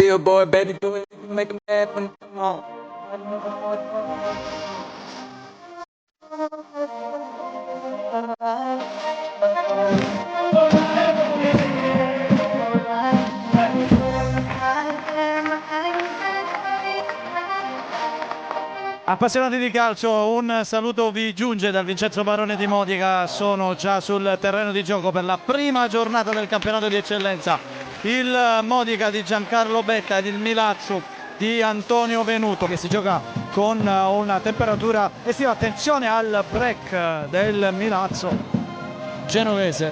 Still boy, baby, do it, make him mad when you come home. Appassionati di calcio, un saluto vi giunge dal Vincenzo Barone di Modica. Sono già sul terreno di gioco per la prima giornata del campionato di eccellenza. Il Modica di Giancarlo Betta ed il Milazzo di Antonio Venuto, che si gioca con una temperatura estiva. Attenzione al break del Milazzo genovese.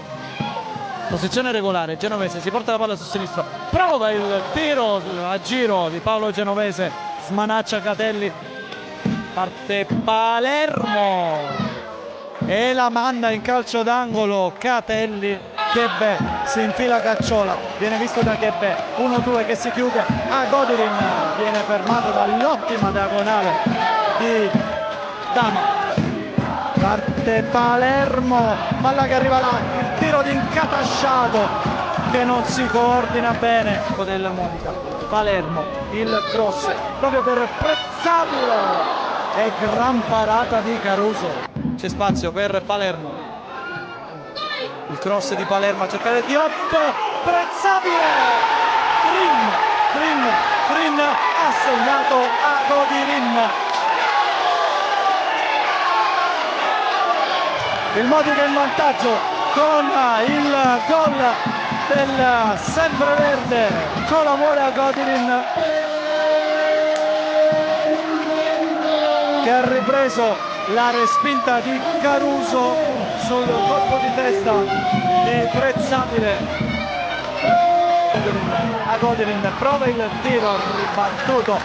Posizione regolare, Genovese si porta la palla su sinistra, prova il tiro a giro di Paolo Genovese, smanaccia Catelli. Parte Palermo e la manda in calcio d'angolo Catelli. Chebbe si infila Cacciola, viene visto da Chebbe, 1-2 che si chiude a Godirin, viene fermato dall'ottima diagonale di Dama. Parte Palermo, palla che arriva là, il tiro di Incatasciato che non si coordina bene con il Modica. Palermo, il cross proprio per Prezzabile e gran parata di Caruso. C'è spazio per Palermo, il cross di Palermo a cercare di Prezzabile, Green ha segnato a Godirin. Il Modica in vantaggio con il gol del sempreverde Colamore a Godirin, che ha ripreso la respinta di Caruso sul colpo di testa di Prezzabile. A Godirin prova il tiro ribattuto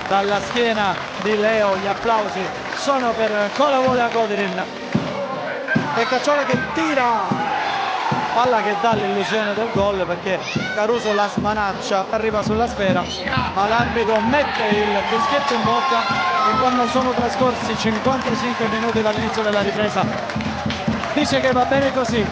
dalla schiena di Leo, gli applausi sono per Colamore a Godirin. E Cacciola che tira, palla che dà l'illusione del gol perché Caruso la smanaccia, arriva sulla sfera, ma l'arbitro mette il fischietto in bocca e quando sono trascorsi 55 minuti dall'inizio della ripresa dice che va bene così.